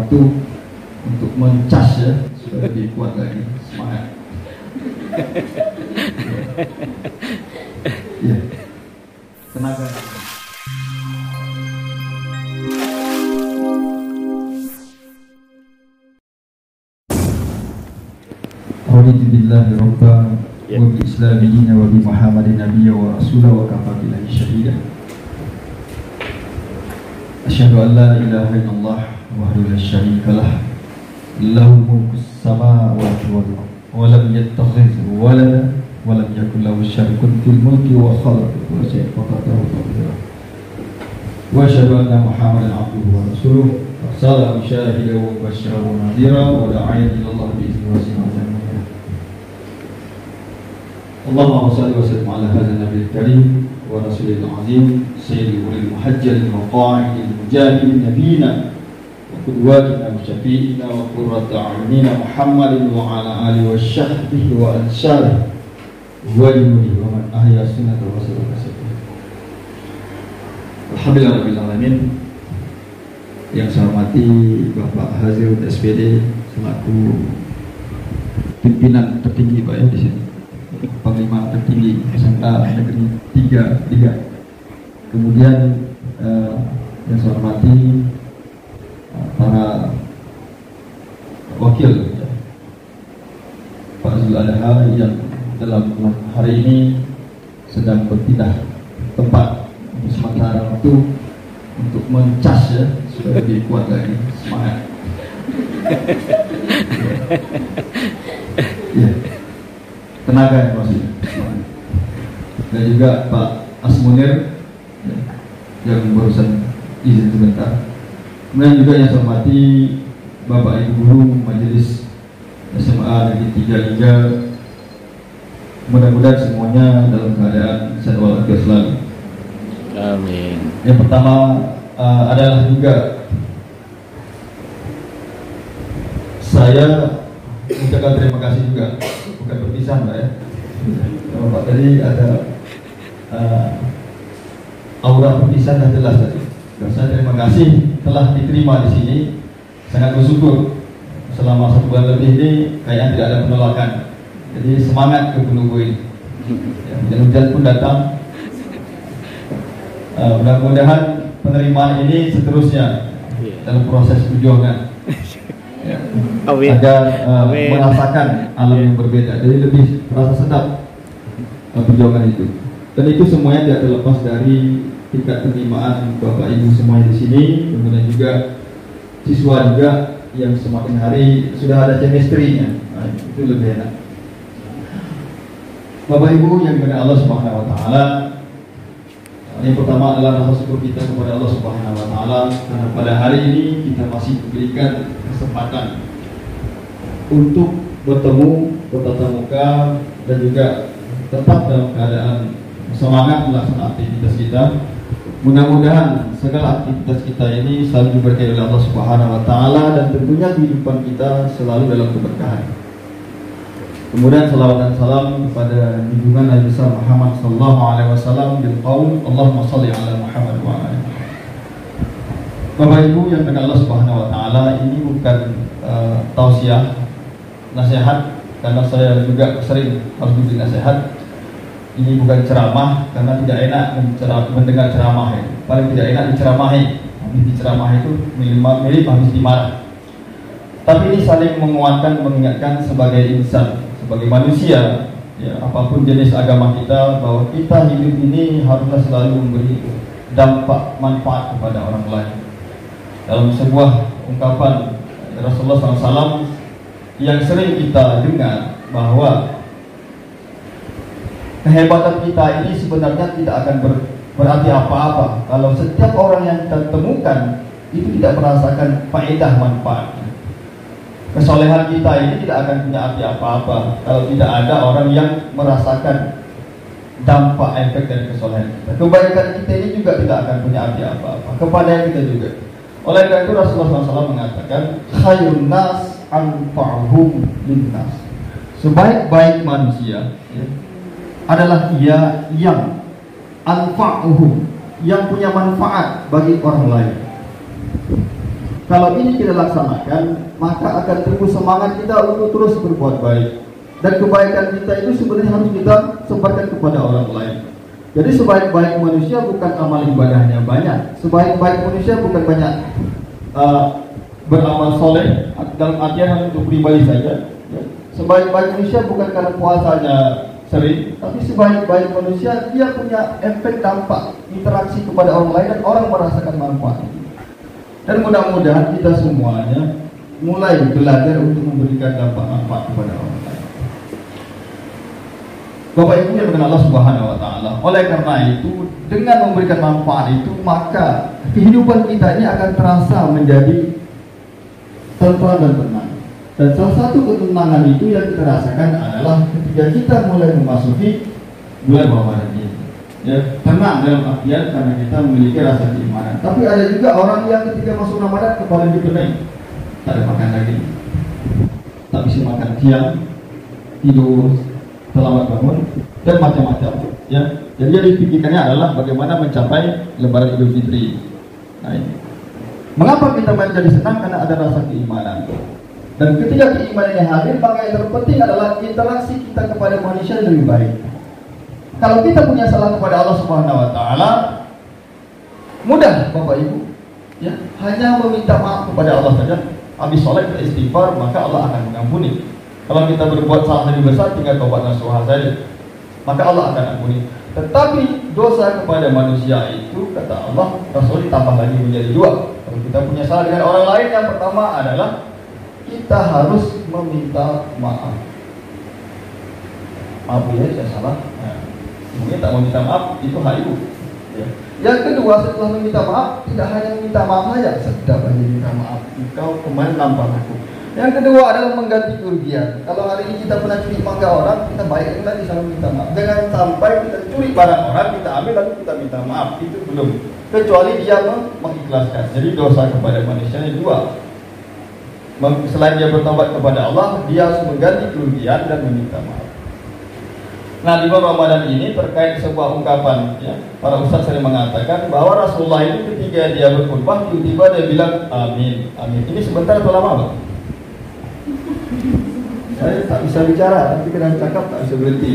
waktu untuk mencas ya, supaya lebih kuat lagi semangat. Ya, tenaga. Raditu billahi rabban wa bi islami dinan wa bi muhammadin nabiyyan wa rasulan wa kafa billahi shahida. Asyhadu an la ilaha illallah wahdahu la syarika lah, lahul mulku samawati wal ardh wa lam yattakhidh walada wa lam yakul lahu syarikun fil mulki wa khalaqa kulla shay'in faqadarahu taqdira. Wa asyhadu anna muhammadan abduhu wa rasuluhu arsalahu syahidan wa mubasysyiran wa nadhiran wa da'iyan ila Allah bi idzni wa sirajan munira. Allahumma shalli wa sallim ala hadzal nabiyil karim wa rasulil azim sayyidil ulil muhajjalil maqa'idil mujahidin nabiyina wa qudwatina wa syafi'ina wa qurratu a'yunina Muhammadin wa ala alihi wa sahbihi wa ansarihi wa junudi wa man ahya sunnata wa sallallahu alaihi wasallam. Alhamdulillah rabbil alamin. Yang saya hormati Bapak Hazirun SPD selaku pimpinan tertinggi Pak ya di sini, Panglima tertinggi SMK Negeri 3. Kemudian yang saya hormati para wakil ya, Pak Zul Adha yang dalam hari ini sedang berpindah tempat untuk sementara waktu untuk mencas ya, supaya lebih kuat lagi semangat. Ya, tenaga yang masih semangat. Dan juga Pak Asmunir ya, yang barusan izin sebentar. Kemudian juga yang saya hormati Bapak Ibu Guru Majelis SMA Negeri 3 Liga. Mudah-mudahan semuanya dalam keadaan sehat walafiat selalu. Amin. Yang pertama adalah juga saya mengucapkan terima kasih juga, bukan perpisahan Pak ya. Bapak tadi ada aura perpisahan yang jelas tadi. Dan saya terima kasih telah diterima di sini, sangat bersyukur. Selama 1 bulan lebih ini kayaknya tidak ada penolakan. Jadi semangat ke Gunung ini. Ya, hujan-hujan pun datang. Mudah-mudahan penerimaan ini seterusnya dalam proses perjuangan ya, agar merasakan alam yang berbeda, jadi lebih terasa sedap perjuangan itu. Dan itu semuanya tidak terlepas dari tingkat penerimaan Bapak Ibu semuanya di sini, kemudian juga siswa juga yang semakin hari sudah ada chemistry-nya, nah, itu lebih enak. Bapak Ibu yang dimuliakan Allah Subhanahu wa taala, yang pertama adalah rasa syukur kita kepada Allah Subhanahu wa taala karena pada hari ini kita masih diberikan kesempatan untuk bertemu, bertatap muka, dan juga tetap dalam keadaan semangat melaksanakan aktivitas kita. Mudah-mudahan segala aktivitas kita ini selalu diberkahi oleh Allah Subhanahu wa taala dan tentunya kehidupan kita selalu dalam keberkahan. Kemudian salawat dan salam kepada junjungan Nabi besar Muhammad sallallahu alaihi wasallam bil qaul Allahumma shalli ala Muhammad wa ala alihi. Bapak Ibu yang dengan Allah Subhanahu wa taala, ini bukan tausiah, nasihat, karena saya juga sering harus diberi nasihat. Ini bukan ceramah, karena tidak enak mendengar ceramah itu. Paling tidak enak diceramahi. Habis diceramahi itu mirip habis dimarah. Tapi ini saling menguatkan, mengingatkan sebagai insan, sebagai manusia, ya, apapun jenis agama kita, bahwa kita hidup ini haruslah selalu memberi dampak manfaat kepada orang lain. Dalam sebuah ungkapan Rasulullah SAW yang sering kita dengar, bahwa kehebatan kita ini sebenarnya tidak akan berarti apa-apa kalau setiap orang yang kita temukan itu tidak merasakan faedah manfaat. Kesolehan kita ini tidak akan punya arti apa-apa kalau tidak ada orang yang merasakan dampak efek dari kesolehan kita. Kebaikan kita ini juga tidak akan punya arti apa-apa kepada kita juga. Oleh karena itu Rasulullah SAW mengatakan khairun nas anfa'uhum linnas. Sebaik-baik manusia ya, adalah ia yang anfa'uhum, yang punya manfaat bagi orang lain. Kalau ini kita laksanakan, maka akan tumbuh semangat kita untuk terus berbuat baik. Dan kebaikan kita itu sebenarnya harus kita sebarkan kepada orang lain. Jadi sebaik-baik manusia bukan amal ibadahnya banyak. Sebaik-baik manusia bukan banyak beramal soleh dalam artian untuk pribadi saja. Sebaik-baik manusia bukan karena puasanya sering, tapi sebaik-baik manusia dia punya efek dampak interaksi kepada orang lain dan orang merasakan manfaat. Dan mudah-mudahan kita semuanya mulai belajar untuk memberikan dampak manfaat kepada orang lain. Bapak Ibu yang dengan Allah Subhanahu wa taala. Oleh karena itu, dengan memberikan manfaat itu, maka kehidupan kita ini akan terasa menjadi tentram dan tenang. Dan salah satu ketenangan itu yang kita rasakan adalah ketika kita mulai memasuki bulan Ramadan ini. Ya, tenang dalam artian karena kita memiliki rasa keimanan. Tapi ada juga orang yang ketika masuk Ramadan kepala dipenuhi, tak ada makan lagi, tak bisa makan siang, tidur terlambat bangun dan macam-macam. Ya, jadi yang dipikirkannya adalah bagaimana mencapai Lebaran Idul Fitri. Nah, ini. Mengapa kita menjadi senang? Karena ada rasa keimanan. Dan ketika keimanannya hadir, maka yang terpenting adalah interaksi kita kepada manusia yang lebih baik. Kalau kita punya salah kepada Allah Subhanahu wa taala, mudah Bapak Ibu. Ya, hanya meminta maaf kepada Allah saja. Habis sholat kita istighfar, maka Allah akan mengampuni. Kalau kita berbuat salah lebih besar, tinggal taubat nasuha saja, maka Allah akan ampuni. Tetapi dosa kepada manusia itu, kata Allah, Rasul ditambah lagi menjadi dua. Kalau kita punya salah dengan orang lain, yang pertama adalah kita harus meminta maaf. Maaf ya, saya salah. Mungkin tak meminta maaf, itu hak ibu. Ya. Yang kedua, setelah meminta maaf, tidak hanya meminta maaf saja, sedap aja minta maaf. Engkau kemarin nampar aku. Yang kedua adalah mengganti kerugian. Kalau hari ini kita pernah curi mangga orang, kita baikkan lagi sama minta maaf. Jangan sampai kita curi barang orang, kita ambil lalu kita minta maaf. Itu belum. Kecuali dia mengikhlaskan. Jadi dosa kepada manusia ini dua. Selain dia bertobat kepada Allah, dia harus mengganti kerugian dan meminta maaf. Nah, di bulan Ramadan ini terkait sebuah ungkapan, ya, para ustaz sering mengatakan bahwa Rasulullah itu ketika dia berkhutbah tiba-tiba dia bilang amin, amin. Ini sebentar atau lama, Pak? Saya tak bisa bicara, nanti kena cakap tak bisa berhenti.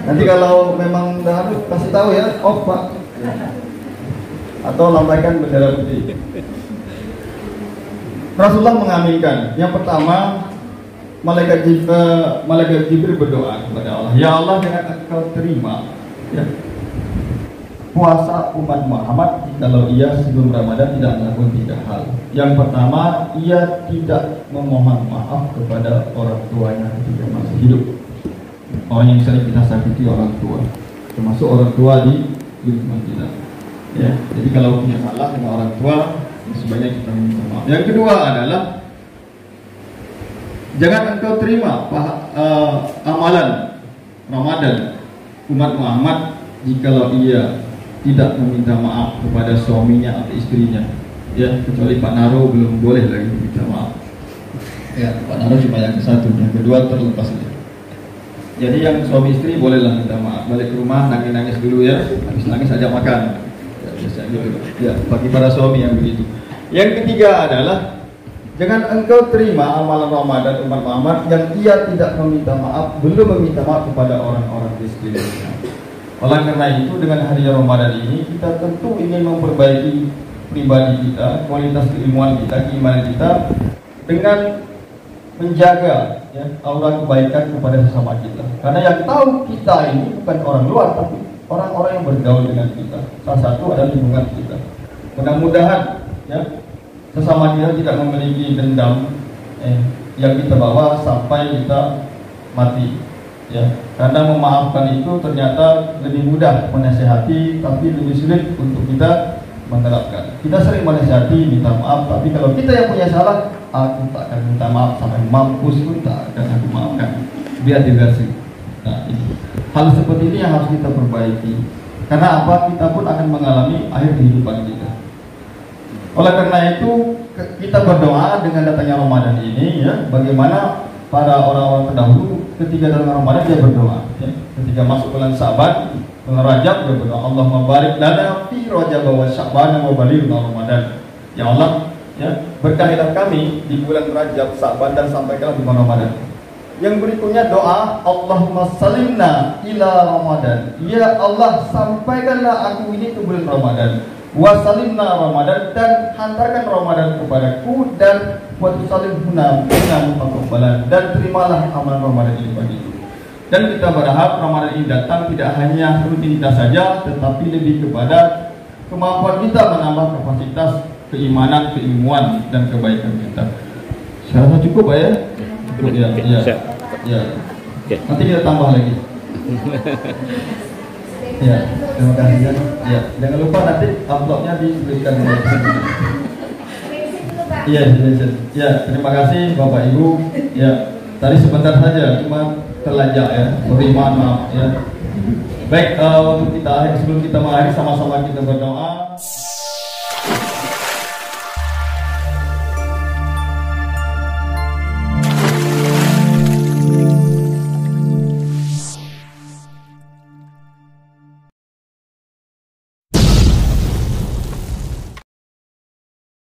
Nanti kalau memang dah habis kasih tahu ya, off Pak. Atau lambaikan bendera putih. Rasulullah mengaminkan. Yang pertama, Malaikat Jibril berdoa kepada Allah, ya Allah, dengan Engkau terima ya, puasa umat Muhammad kalau ia sebelum Ramadan tidak melakukan 3 hal. Yang pertama, ia tidak memohon maaf kepada orang tuanya ketika masih hidup. Orang yang sering kita sakiti orang tua, termasuk orang tua di lingkungan kita. Ya, jadi kalau punya salah dengan orang tua, sebaiknya kita minta maaf. Yang kedua adalah jangan engkau terima amalan Ramadan umat Muhammad jikalau ia tidak meminta maaf kepada suaminya atau istrinya. Ya, kecuali Pak Naro belum boleh lagi meminta maaf. Ya, Pak Naro cuma yang ke-1, yang kedua terlepas saja. Jadi yang suami istri bolehlah minta maaf. Balik ke rumah nangis-nangis dulu ya, habis nangis ajak makan. Ya, biasa gitu. Ya, bagi para suami yang begitu. Yang ketiga adalah jangan engkau terima amalan Ramadan umat Muhammad yang ia tidak meminta maaf, belum meminta maaf kepada orang-orang di sekelilingnya. Oleh karena itu, dengan hari Ramadan ini kita tentu ingin memperbaiki pribadi kita, kualitas keilmuan kita, keimanan kita, dengan menjaga ya, aura kebaikan kepada sesama kita. Karena yang tahu kita ini bukan orang luar, tapi orang-orang yang bergaul dengan kita. Salah satu adalah lingkungan kita. Mudah-mudahan ya, sesama kita tidak memiliki dendam yang kita bawa sampai kita mati. Ya, karena memaafkan itu ternyata lebih mudah menasihati, tapi lebih sulit untuk kita menerapkan. Kita sering menasihati, minta maaf, tapi kalau kita yang punya salah, aku tak akan minta maaf sampai mampus pun tak akan aku maafkan. Biar diversi. Nah, ini. Hal seperti ini yang harus kita perbaiki. Karena apa? Kita pun akan mengalami akhir kehidupan kita. Oleh karena itu, kita berdoa dengan datangnya Ramadan ini, ya, bagaimana para orang-orang terdahulu ketika dalam Ramadan dia berdoa, ya. Ketika masuk bulan Sa'ban, bulan Rajab dia berdoa, Allahumma barik lana fi Rajab wa Sya'ban wa balighna Ramadan. Ya Allah, Ya, berkahilah kami di bulan Rajab, Sa'ban dan sampaikanlah di bulan Ramadan. Yang berikutnya doa, Allahumma salimna ila Ramadan. Ya Allah, sampaikanlah aku ini ke bulan Ramadan. Wa salimna Ramadan, dan hantarkan Ramadan kepadaku, dan wa tusalimhuna mutaqabbalan, dan terimalah amalan Ramadan ini bagiku. Dan kita berharap Ramadan ini datang tidak hanya rutinitas saja, tetapi lebih kepada kemampuan kita menambah kapasitas keimanan, keilmuan, dan kebaikan kita. Saya rasa cukup ya. Cukup ya. Ya. Nanti kita tambah lagi. Ya, terima kasih ya. Ya, jangan lupa nanti amplopnya diberikan. Iya, ya, terima kasih Bapak Ibu. Ya, tadi sebentar saja, cuma terlanjak ya. Sorry, maaf ya. Baik, untuk kita sebelum kita mengakhiri sama-sama kita berdoa.